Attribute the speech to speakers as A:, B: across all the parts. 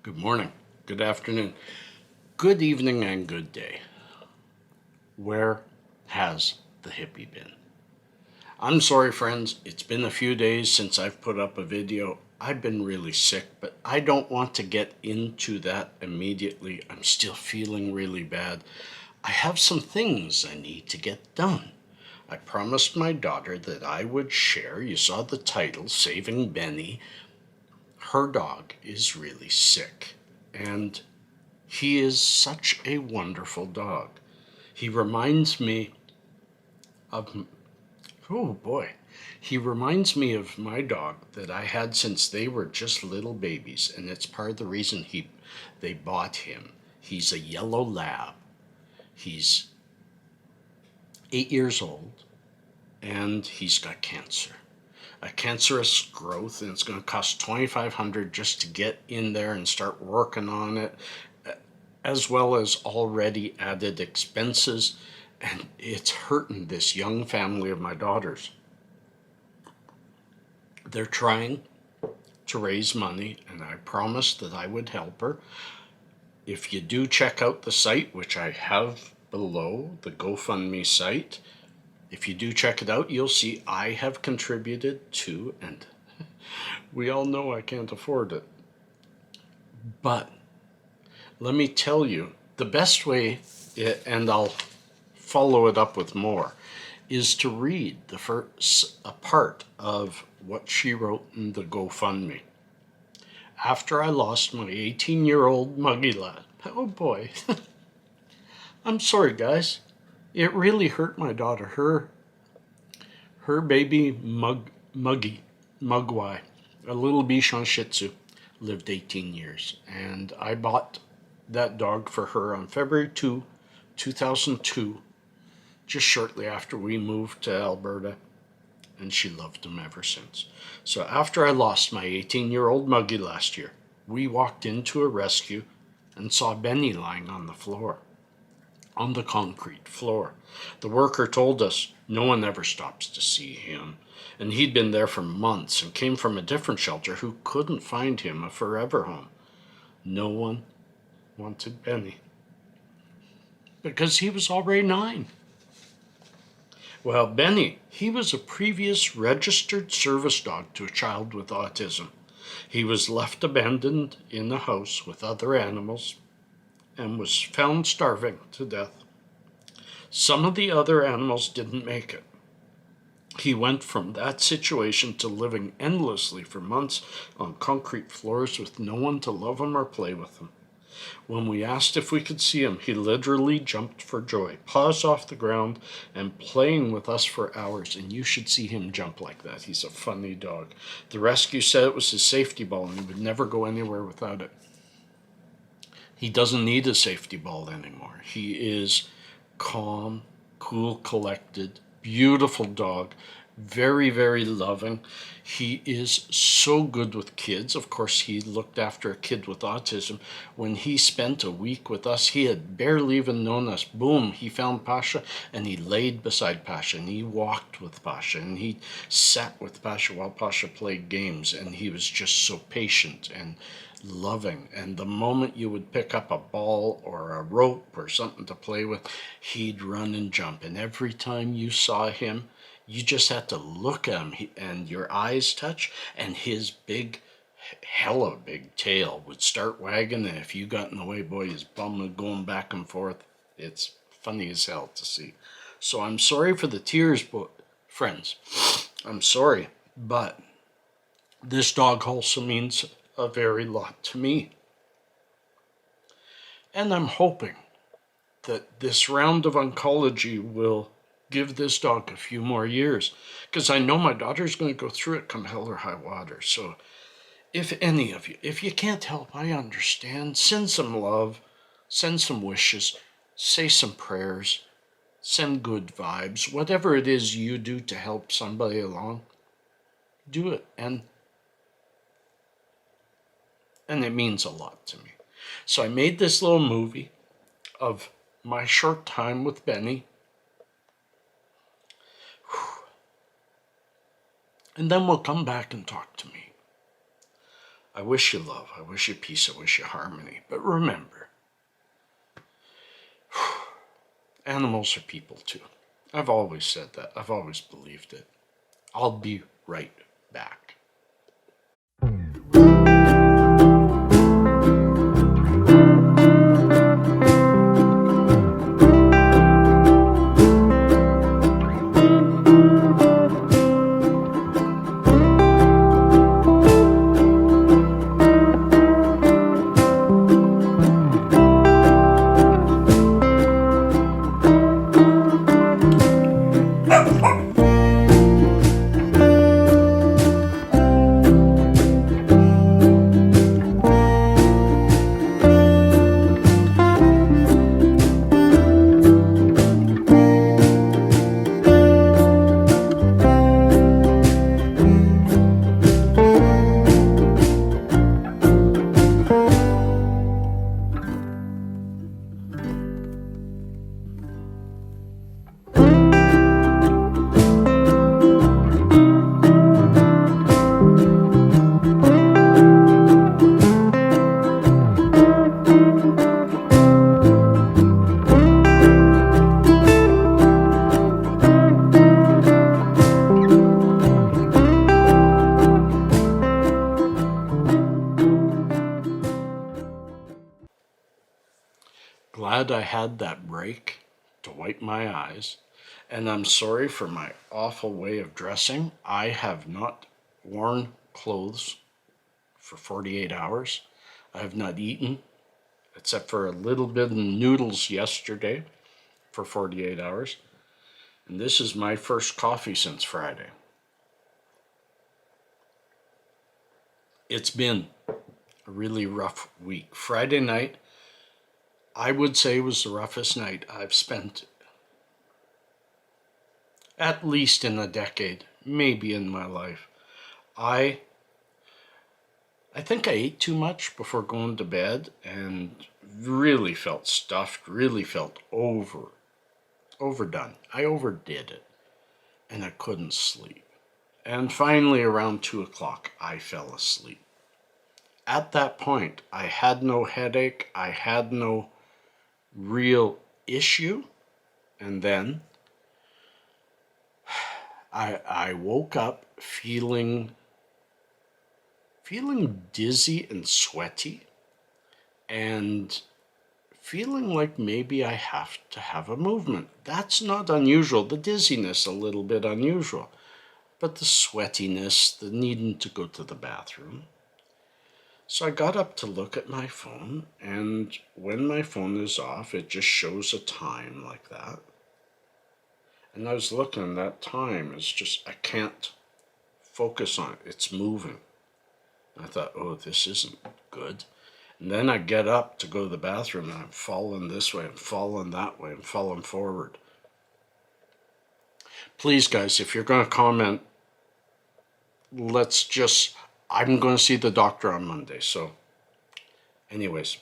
A: Good morning, good afternoon, good evening, and good day. Where has the hippie been? I'm sorry, friends, it's been a few days since I've put up a video. I've been really sick, but I don't want to get into that immediately. I'm still feeling really bad. I have some things I need to get done. I promised my daughter that I would share. You saw the title, Saving Benny. Her dog is really sick, and he is such a wonderful dog. He reminds me of, oh boy, he reminds me of my dog that I had since they were just little babies, and it's part of the reason they bought him. He's a yellow lab. He's 8 years old, and he's got cancer. A cancerous growth, and it's going to cost $2,500 just to get in there and start working on it, as well as already added expenses, and it's hurting this young family of my daughters. They're trying to raise money, and I promised that I would help her. If you do check out the site, which I have below, the GoFundMe site, if you do check it out, you'll see I have contributed to, and we all know I can't afford it. But let me tell you, the best way, and I'll follow it up with more, is to read the first part of what she wrote in the GoFundMe. After I lost my 18-year-old muggy lad. Oh boy. I'm sorry, guys. It really hurt my daughter. Her baby Mugwai, a little Bichon Shih Tzu, lived 18 years. And I bought that dog for her on February 2, 2002, just shortly after we moved to Alberta, and she loved him ever since. So after I lost my 18-year-old Muggy last year, we walked into a rescue and saw Benny lying on the floor, on the concrete floor. The worker told us no one ever stops to see him, and he'd been there for months and came from a different shelter who couldn't find him a forever home. No one wanted Benny because he was already 9. Well, Benny, he was a previous registered service dog to a child with autism. He was left abandoned in a house with other animals and was found starving to death. Some of the other animals didn't make it. He went from that situation to living endlessly for months on concrete floors with no one to love him or play with him. When we asked if we could see him, he literally jumped for joy, paws off the ground, and playing with us for hours. And you should see him jump like that. He's a funny dog. The rescue said it was his safety ball and he would never go anywhere without it. He doesn't need a safety ball anymore. He is calm, cool, collected, beautiful dog, very, very loving. He is so good with kids. Of course, he looked after a kid with autism. When he spent a week with us, he had barely even known us. Boom, he found Pasha, and he laid beside Pasha, and he walked with Pasha, and he sat with Pasha while Pasha played games, and he was just so patient and loving. And the moment you would pick up a ball or a rope or something to play with, he'd run and jump. And every time you saw him, you just had to look at him and your eyes touch, and his hella big tail would start wagging, and if you got in the way, boy, his bum was going back and forth. It's funny as hell to see. So I'm sorry for the tears, but friends, I'm sorry, but this dog also means a very lot to me. And I'm hoping that this round of oncology will give this dog a few more years, because I know my daughter's going to go through it come hell or high water. So if any of you, if you can't help, I understand. Send some love, send some wishes, say some prayers, send good vibes. Whatever it is you do to help somebody along, do it. And it means a lot to me. So I made this little movie of my short time with Benny. And then we'll come back and talk to me. I wish you love, I wish you peace, I wish you harmony. But remember, animals are people too. I've always said that. I've always believed it. I'll be right back. Glad I had that break to wipe my eyes, and I'm sorry for my awful way of dressing. I have not worn clothes for 48 hours. I have not eaten, except for a little bit of noodles yesterday, for 48 hours. And this is my first coffee since Friday. It's been a really rough week. Friday night, I would say, was the roughest night I've spent at least in a decade, maybe in my life. I think I ate too much before going to bed and really felt stuffed, really felt overdone. I overdid it and I couldn't sleep. And finally around 2 o'clock, I fell asleep. At that point, I had no headache. I had no real issue. And then I woke up feeling dizzy and sweaty and feeling like maybe I have to have a movement. That's not unusual. The dizziness, a little bit unusual. But the sweatiness, the needing to go to the bathroom. So I got up to look at my phone, and when my phone is off, it just shows a time like that. And I was looking, that time is just, I can't focus on it. It's moving. And I thought, oh, this isn't good. And then I get up to go to the bathroom, and I'm falling this way, I'm falling that way, I'm falling forward. Please, guys, if you're going to comment, I'm going to see the doctor on Monday. So, anyways,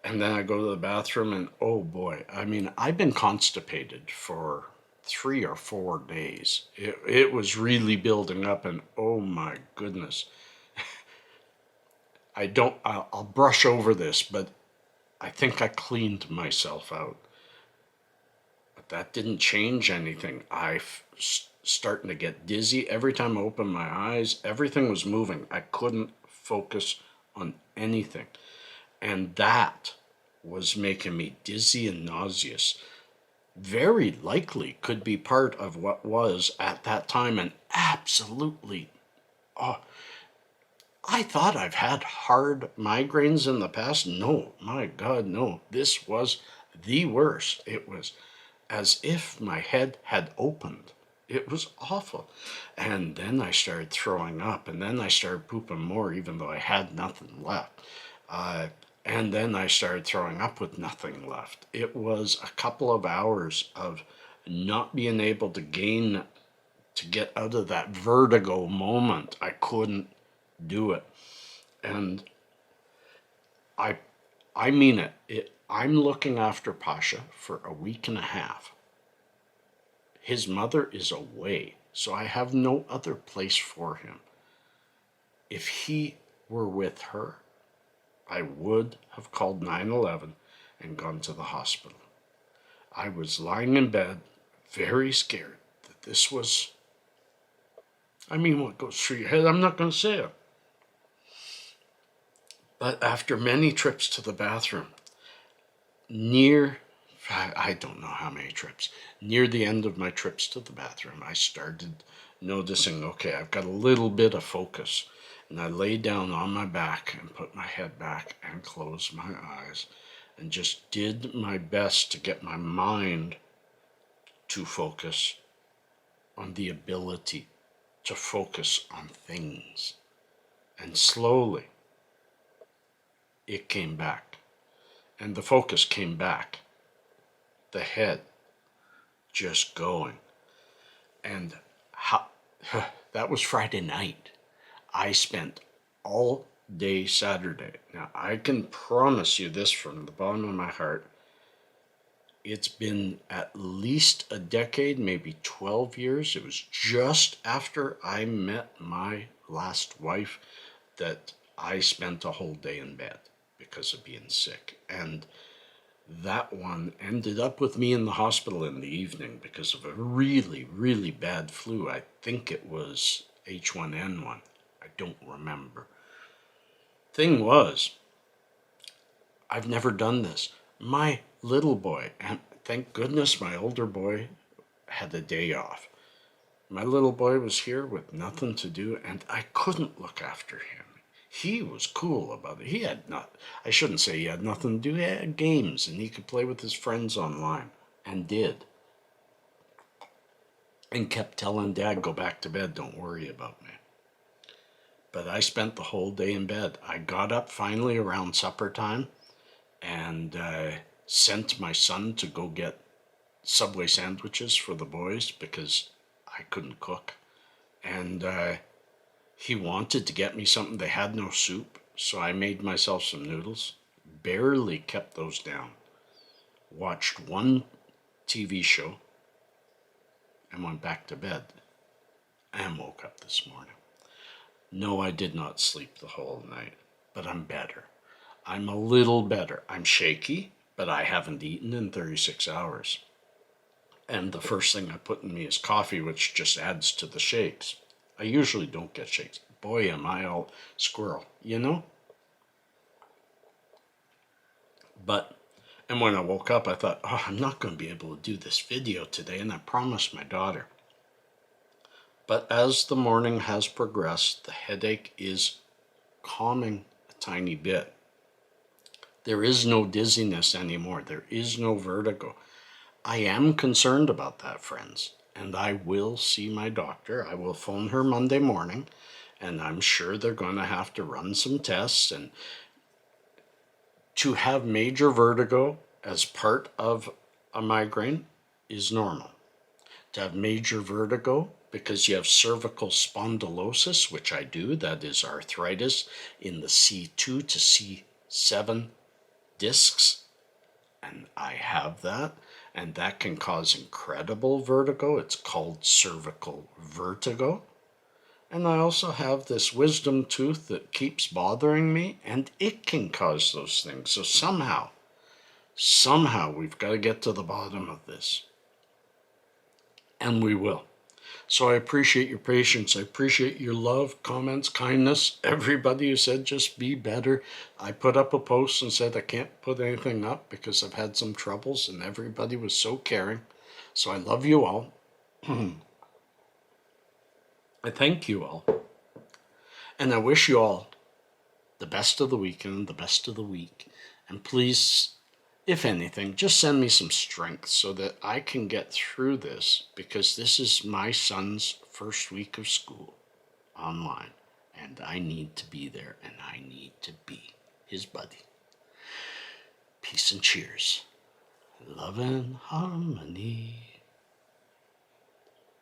A: and then I go to the bathroom, and oh boy, I mean, I've been constipated for 3 or 4 days. It was really building up, and oh my goodness. I'll brush over this, but I think I cleaned myself out. But that didn't change anything. Starting to get dizzy. Every time I opened my eyes, everything was moving. I couldn't focus on anything. And that was making me dizzy and nauseous. Very likely could be part of what was at that time an absolutely, I thought I've had hard migraines in the past. No, my God, no. This was the worst. It was as if my head had opened. It was awful. And then I started throwing up, and then I started pooping more, even though I had nothing left. And then I started throwing up with nothing left. It was a couple of hours of not being able to get out of that vertigo moment. I couldn't do it. And I mean it. I'm looking after Pasha for a week and a half. His mother is away, so I have no other place for him. If he were with her, I would have called 911 and gone to the hospital. I was lying in bed, very scared that this was, what goes through your head, I'm not going to say it. But after many trips to the bathroom, I don't know how many trips, near the end of my trips to the bathroom, I started noticing, okay, I've got a little bit of focus. And I lay down on my back and put my head back and closed my eyes and just did my best to get my mind to focus on the ability to focus on things. And slowly, it came back. And the focus came back. The head just going. And that was Friday night. I spent all day Saturday. Now, I can promise you this from the bottom of my heart. It's been at least a decade, maybe 12 years. It was just after I met my last wife that I spent a whole day in bed because of being sick. And that one ended up with me in the hospital in the evening because of a really, really bad flu. I think it was H1N1. I don't remember. Thing was, I've never done this. My little boy, and thank goodness my older boy had a day off. My little boy was here with nothing to do, and I couldn't look after him. He was cool about it. I shouldn't say he had nothing to do. He had games, and he could play with his friends online, and did. And kept telling Dad, go back to bed, don't worry about me. But I spent the whole day in bed. I got up finally around supper time and sent my son to go get Subway sandwiches for the boys because I couldn't cook. And he wanted to get me something. They had no soup, so I made myself some noodles. Barely kept those down. Watched one TV show and went back to bed and woke up this morning. No, I did not sleep the whole night, but I'm better. I'm a little better. I'm shaky, but I haven't eaten in 36 hours. And the first thing I put in me is coffee, which just adds to the shakes. I usually don't get shakes. Boy, am I all squirrel, you know? And when I woke up, I thought, I'm not going to be able to do this video today, and I promised my daughter. But as the morning has progressed, the headache is calming a tiny bit. There is no dizziness anymore. There is no vertigo. I am concerned about that, friends, and I will see my doctor. I will phone her Monday morning, and I'm sure they're going to have to run some tests. And to have major vertigo as part of a migraine is normal. To have major vertigo because you have cervical spondylosis, which I do, that is arthritis in the C2 to C7 discs, and I have that. And that can cause incredible vertigo. It's called cervical vertigo. And I also have this wisdom tooth that keeps bothering me, and it can cause those things. So somehow we've got to get to the bottom of this. And we will. So I appreciate your patience. I appreciate your love, comments, kindness. Everybody who said just be better. I put up a post and said I can't put anything up because I've had some troubles, and everybody was so caring. So I love you all. I thank you all. And I wish you all the best of the weekend, the best of the week. And please, if anything, just send me some strength so that I can get through this, because this is my son's first week of school online, and I need to be there, and I need to be his buddy. Peace and cheers. Love and harmony.